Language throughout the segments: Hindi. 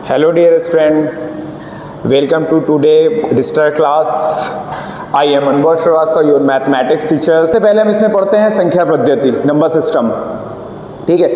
Hello dear student, welcome to today digital class. I am अनुभव श्रीवास्तव, योर मैथमेटिक्स टीचर। सबसे पहले हम इसमें पढ़ते हैं संख्या पद्धति, नंबर सिस्टम। ठीक है,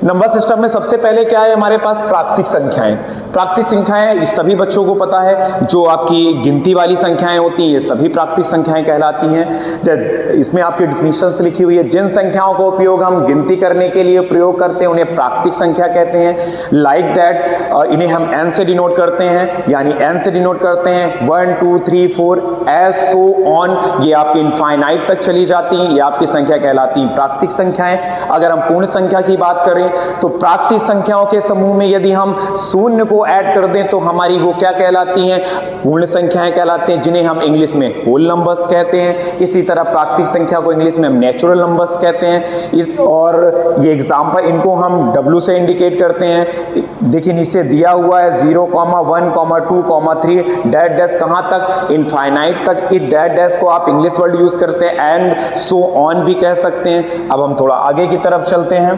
नंबर सिस्टम में सबसे पहले क्या है हमारे पास? प्राकृतिक संख्याएं। प्राकृतिक संख्याएं सभी बच्चों को पता है, जो आपकी गिनती वाली संख्याएं होती हैं ये सभी प्राकृतिक संख्याएं कहलाती हैं। इसमें आपकी डिफिनीशंस लिखी हुई है। जिन संख्याओं का उपयोग हम गिनती करने के लिए प्रयोग करते हैं उन्हें प्राकृतिक संख्या कहते हैं। लाइक दैट इन्हें हम n से डिनोट करते हैं, यानी n से डिनोट करते हैं 1 2 3 4 एज सो ऑन। ये आपके इनफाइनाइट तक चली जाती हैं, ये आपकी संख्या कहलाती हैं प्राकृतिक संख्याएं। अगर हम पूर्ण संख्या की बात करें तो प्राकृतिक संख्याओं के समूह में यदि हम शून्य को ऐड कर दें तो हमारी वो क्या कहलाती हैं? पूर्ण संख्याएं कहलाती हैं, जिन्हें हम इंग्लिश में होल नंबर्स कहते हैं। इसी तरह प्राकृतिक संख्या को इंग्लिश में हम नेचुरल नंबर्स कहते हैं। और ये एग्जांपल, इनको हम W से इंडिकेट करते हैं। देखिए नीचे दिया हुआ है 0, 1, 2, 3 डैश डैश कहां तक? इनफाइनाइट तक। इस डैश डैश को आप इंग्लिश वर्ड यूज करते हैं, एंड सो ऑन भी कह सकते हैं। अब हम थोड़ा आगे की तरफ चलते हैं।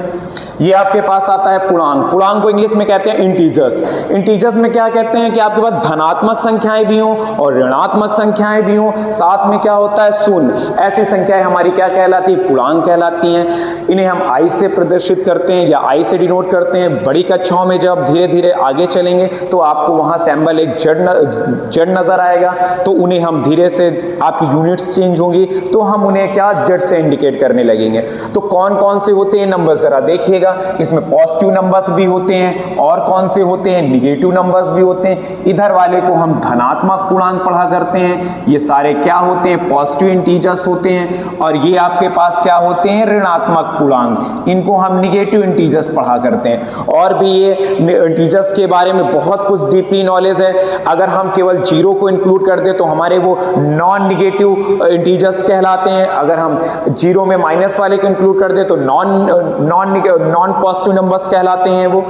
ये आपके पास आता है पूर्णांक। पूर्णांक को इंग्लिश में कहते हैं इंटीजर्स। इंटीजर्स में क्या कहते हैं कि आपके पास धनात्मक संख्याएं भी हों और ऋणात्मक संख्याएं भी हों, साथ में क्या होता है? शून्य। ऐसी संख्याएं हमारी क्या कहलाती है? पूर्णांक कहलाती हैं। इन्हें हम आई से प्रदर्शित करते हैं या आई से डिनोट करते हैं। बड़ी कक्षाओं में जब धीरे धीरे आगे चलेंगे तो आपको वहां सैंबल एक जड़ नजर आएगा, तो उन्हें हम धीरे से, आपकी यूनिट्स चेंज होंगी तो हम उन्हें क्या जड़ से इंडिकेट करने लगेंगे। तो कौन कौन से होते हैं नंबर जरा देखिएगा। इसमें पॉजिटिव नंबर्स भी होते हैं, और कौन से होते हैं? निगेटिव नंबर्स भी होते हैं। इधर वाले को हम धनात्मक पूर्णांक पढ़ा करते हैं। ये सारे क्या होते हैं? पॉजिटिव इंटीजर्स होते हैं। और ये आपके पास क्या होते हैं? ऋणात्मक पूर्णांक। इनको हम निगेटिव इंटीजर्स पढ़ा करते हैं। और भी ये इंटीजर्स के बारे में बहुत कुछ डीपली नॉलेज है। अगर हम केवल जीरो को इंक्लूड कर दे तो हमारे वो नॉन निगेटिव इंटीजर्स कहलाते हैं। अगर हम जीरो में माइनस वाले को इंक्लूड कर दे तो नॉन पॉजिटिव नंबर्स कहलाते हैं वो।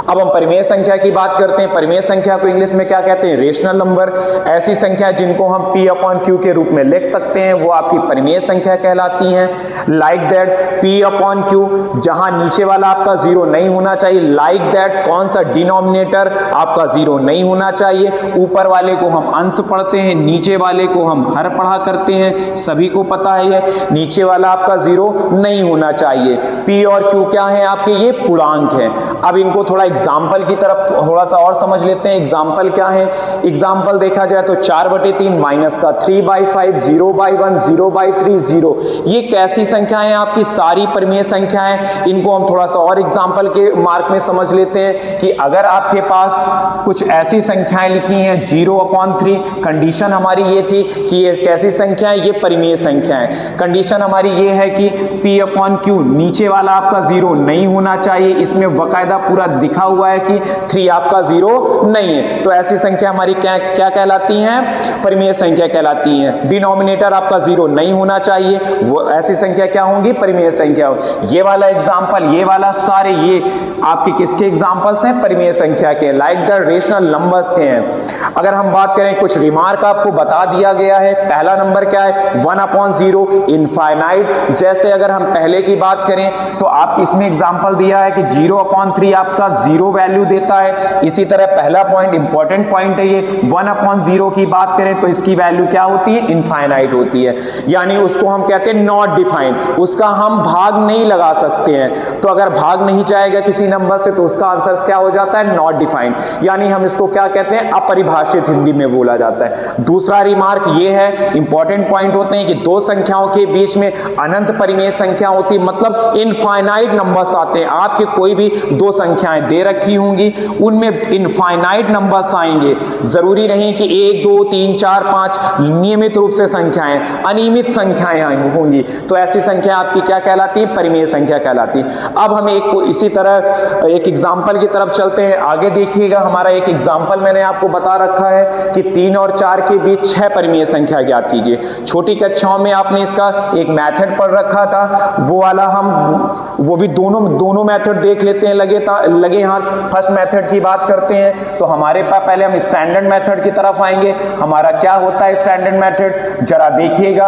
अब हम परिमेय संख्या की बात करते हैं। परिमेय संख्या को इंग्लिश में क्या कहते हैं? Rational number. ऐसी संख्या जिनको हम P/Q के रूप में लिख सकते हैं वो आपकी परिमेय संख्या कहलाती हैं। लाइक दैट P/Q, जहां नीचे वाला आपका जीरो नहीं होना चाहिए। लाइक दैट कौन सा? डिनोमिनेटर आपका जीरो नहीं होना चाहिए। ऊपर वाले को हम अंश पढ़ते हैं, नीचे वाले को हम हर पढ़ा करते हैं, सभी को पता है ये। नीचे वाला आपका जीरो नहीं होना चाहिए। P और Q क्या है आपके? ये पूर्णांक है। अब इनको थोड़ा एग्जाम्पल की तरफ थोड़ा सा और समझ लेते हैं। एग्जाम्पल क्या है? एग्जाम्पल देखा जाए तो 4/3 माइनस का 3/5, 0/1, 0/3, 0। ये कैसी संख्याएं हैं? आपकी सारी परिमेय संख्याएं। इनको हम थोड़ा सा और एग्जाम्पल के मार्क में समझ लेते हैं कि अगर आपके पास कुछ ऐसी संख्याएं लिखी हैं 0/3, कंडीशन हमारी ये थी कि ये कैसी संख्याएं? ये परिमेय संख्याएं। कंडीशन हमारी ये है कि P/Q नीचे वाला आपका जीरो नहीं होना चाहिए। इसमें बकायदा पूरा लिखा हुआ है कि 3 आपका जीरो नहीं है, तो ऐसी संख्या हमारी क्या कहलाती हैं? परिमेय संख्या कहलाती हैं। डिनोमिनेटर आपका जीरो नहीं होना चाहिए, वो ऐसी संख्या क्या होंगी? परिमेय संख्या। ये वाला एग्जांपल, ये वाला सारे ये आपके किसके एग्जांपल्स हैं? परिमेय संख्या के, लाइक द रेशनल नंबर्स के हैं। अगर हम बात करें, कुछ रिमार्क आपको बता दिया गया है। पहला नंबर क्या है? 1/0 इनफाइनाइट। जैसे अगर हम पहले की बात करें तो आप इसमें एग्जांपल दिया है कि 0/3 आपका जीरो वैल्यू देता है। इसी तरह पहला पॉइंट, इंपॉर्टेंट पॉइंट है ये, 1/0 की बात करें तो इसकी वैल्यू क्या होती है? इनफाइनाइट होती है, यानी उसको हम कहते हैं नॉट डिफाइंड। उसका हम भाग नहीं लगा सकते हैं। तो अगर भाग नहीं जाएगा किसी नंबर से तो उसका आंसर क्या हो जाता है? नॉट डिफाइंड, यानी हम इसको क्या कहते हैं? अपरिभाषित हिंदी में बोला जाता है। दूसरा रिमार्क ये है, इंपॉर्टेंट पॉइंट होते हैं कि दो संख्याओं के बीच में अनंत परिमेय संख्या होती है, मतलब इनफाइनाइट नंबर्स आते हैं। आपके कोई भी दो संख्याएं दे रखी होंगी, उनमें इनफाइनाइट नंबर्स आएंगे। जरूरी नहीं कि 1 2 3 4 5 नियमित रूप से संख्याएं, अनियमित संख्याएं होंगी, तो ऐसी संख्या आपकी क्या कहलाती है? परिमेय संख्या कहलाती है। अब हम इसी तरह एक एग्जाम्पल की तरफ चलते हैं। आगे देखिएगा, हमारा एक एग्जाम्पल मैंने आपको बता रखा है कि 3 और 4 के बीच 6 परिमेय संख्या ज्ञात कीजिए। छोटी कक्षाओं में आपने इसका एक मेथड पढ़ रखा था, वो वाला वो भी दोनों मेथड देख लेते हैं लगे हाथ। फर्स्ट मेथड की बात करते हैं तो हमारे पास पहले हम स्टैंडर्ड मेथड की तरफ आएंगे। हमारा क्या होता है स्टैंडर्ड मेथड? जरा देखिएगा,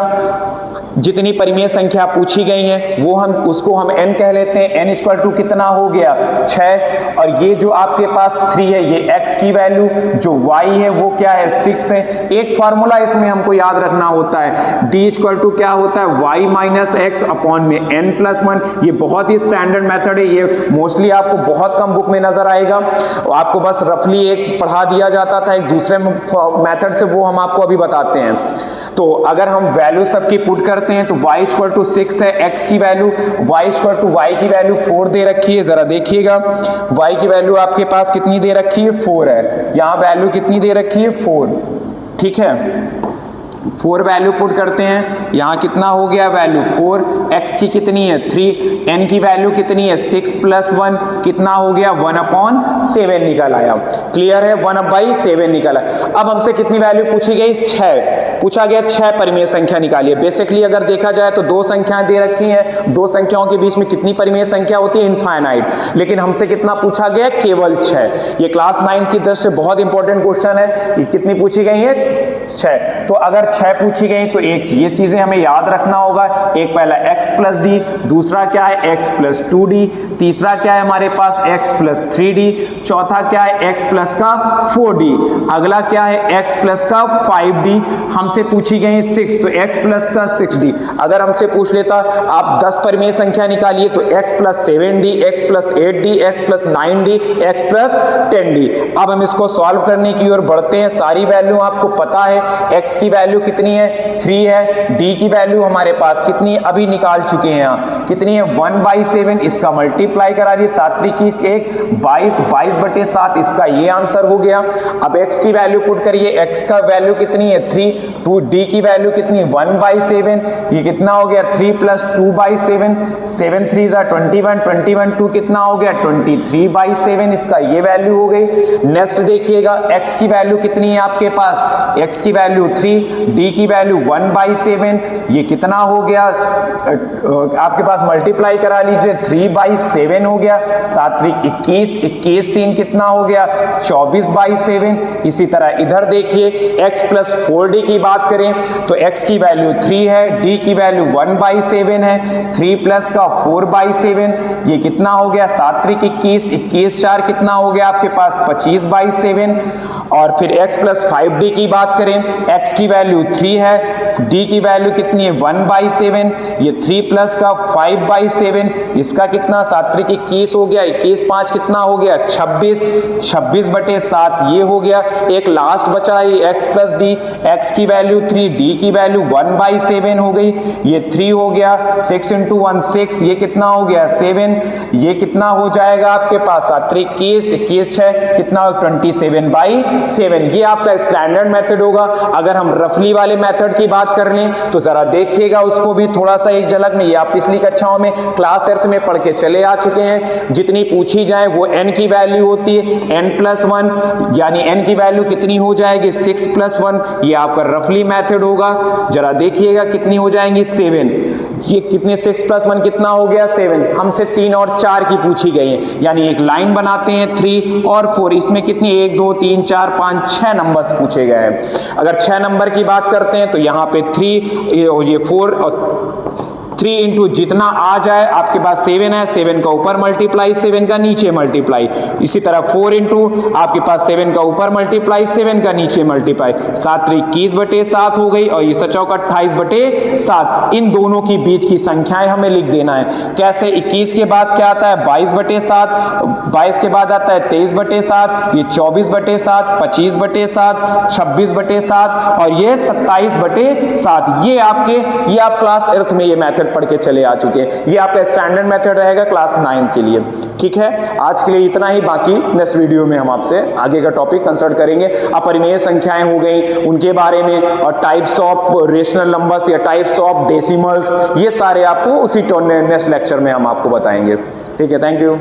जितनी परिमेय संख्या पूछी गई है वो उसको हम n कह लेते हैं। n इक्वल टू कितना हो गया 6, और ये जो आपके पास 3 है ये x की वैल्यू, जो y है वो क्या है 6 है। एक फार्मूला इसमें हमको याद रखना होता है, d इक्वल टू क्या होता है y माइनस एक्स अपॉन में n प्लस 1। ये बहुत ही स्टैंडर्ड मेथड है, ये मोस्टली आपको बहुत कम बुक में नजर आएगा, आपको बस रफली एक पढ़ा दिया जाता था एक दूसरे मेथड से, वो हम आपको अभी बताते हैं। तो अगर हम वैल्यू सबकी पुट करते हैं तो y इक्वल टू 6 है, x की value, y equal to y की वैल्यू 4 दे रखी है, जरा देखिएगा y की वैल्यू आपके पास कितनी दे रखी है 4 है, यहाँ वैल्यू कितनी दे रखी है 4, ठीक है। 4 वैल्यू पुट करते हैं, यहाँ कितना हो गया वैल्यू 4, x की कितनी है 3, n की वैल्यू कितनी है 6 प्लस 1 कितना हो गया 1/7 निकल आया। क्लियर है, 1/7 निकला। अब हमसे कितनी वैल्यू पूछी गई 6, पूछा गया 6 परिमेय संख्या निकालिए। बेसिकली अगर देखा जाए तो 2 संख्याएं दे रखी हैं, 2 संख्याओं के बीच में कितनी परिमेय संख्या होती है इनफाइनाइट, लेकिन हमसे कितना पूछा गया केवल 6। ये क्लास 9 की दृष्टि से बहुत इंपॉर्टेंट क्वेश्चन है। ये कितनी पूछी गई है 6, तो अगर 6 पूछी गई तो एक ये चीजें हमें याद रखना होगा, एक पहला x प्लस डी, दूसरा क्या है x प्लस 2d, तीसरा क्या है हमारे पास x प्लस 3d, चौथा क्या है x प्लस का 4d, अगला क्या है x प्लस का 5d। हमसे पूछी गई 6 तो x प्लस का 6d। अगर हमसे पूछ लेता आप 10 परिमेय संख्या निकालिए तो x plus 7d, x plus 8d, x plus 9d, x plus 10d। अब हम इसको सॉल्व करने की ओर बढ़ते हैं। सारी वैल्यू आपको पता है, x की वैल्यू कितनी है 3 है, d की वैल्यू हमारे पास कितनी है अभी निकाल चुके हैं, यहाँ कितनी है 1/7, इसका मल्टीप्लाई करा दी 7 की 1 22, 22/7 इसका ये आंसर हो गया। अब x की वैल्यू पुट करिए, x का वैल्यू कितनी है 3, 2d की वैल्यू कितनी 1/7, ये कितना हो गया 3 प्लस 2/7, 7 3 जा 21, 21 2 कितना हो गया 23/7, इसका ये वैल्यू हो गई। नेक्स्ट देखिएगा x की वैल्यू कितनी है आपके पास, x की वैल्यू 3, d की वैल्यू 1/7, ये कितना हो गया आपके पास मल्टीप्लाई करा लीजिए 3/7 हो गया, 7 3 21, 21 3 कितना हो गया 24/7। इसी तरह इधर देखिए x प्लस 4d की बात करें तो x की वैल्यू 3 है, d की वैल्यू 1/7 है, 3 प्लस का 4/7, ये कितना हो गया 7 3 21, 21 4 कितना हो गया आपके पास 25/7। और फिर x प्लस 5d की बात करें, x की वैल्यू 3 है, d की वैल्यू कितनी है 1/7, ये 3 प्लस का 5/7, इसका कितना 7 3 21 हो गया, 21 5 कितना हो गया 26, 26/7 ये हो गया। एक लास्ट बचा है x प्लस d, x की वैल्यू 3, d की वैल्यू 1/7 हो गई, ये 3 हो गया, 6 × 1 6, ये कितना हो गया 7, ये कितना हो जाएगा आपके पास 7 3 21, 21 6 कितना 27/7। ये आपका स्टैंडर्ड मेथड होगा। अगर हम रफली वाले मेथड की बात कर लें तो जरा देखिएगा उसको भी थोड़ा सा एक झलक में, ये आप पिछली कक्षाओं में क्लास 8 में पढ़ के चले आ चुके हैं। जितनी पूछी जाए वो n की वैल्यू होती है n प्लस 1, यानी n की वैल्यू कितनी हो जाएगी 6 प्लस 1, ये आपका रफली मेथड होगा। जरा देखिएगा कितनी हो जाएंगी 7, ये कितने 6 प्लस 1 कितना हो गया 7। हमसे 3 और 4 की पूछी गई है, यानी एक लाइन बनाते हैं 3 और 4, इसमें कितनी 1 2 3 4 5 6 नंबर्स पूछे गए हैं। अगर 6 नंबर की बात करते हैं तो यहाँ पे 3 और ये 4 और 3 इंटू जितना आ जाए आपके पास 7 है, 7 का ऊपर मल्टीप्लाई 7 का नीचे मल्टीप्लाई, इसी तरह 4 इंटू आपके पास 7 का ऊपर मल्टीप्लाई 7 का नीचे मल्टीप्लाई, 7 3 21/7 हो गई और ये 7 28/7। इन दोनों की बीच की संख्याएं हमें लिख देना है। कैसे 21 के बाद क्या आता है 22/7, 22 के बाद आता है 23/7, ये 24/7, 25/7, 26/7 और ये 27/7। ये आप क्लास 8 में ये मेथड पढ़ के चले आ चुके हैं। ये आपका स्टैंडर्ड मेथड रहेगा क्लास 9 के लिए। ठीक है, आज के लिए इतना ही, बाकी नेक्स्ट वीडियो में हम आपसे आगे का टॉपिक कंसल्ट करेंगे। अपरिमेय संख्याएं हो गई उनके बारे में, और टाइप्स ऑफ रेशनल नंबर्स या टाइप्स ऑफ डेसिमल्स, ये सारे आपको उसी नेक्स्ट लेक्चर में हम आपको बताएंगे। ठीक है, थैंक यू।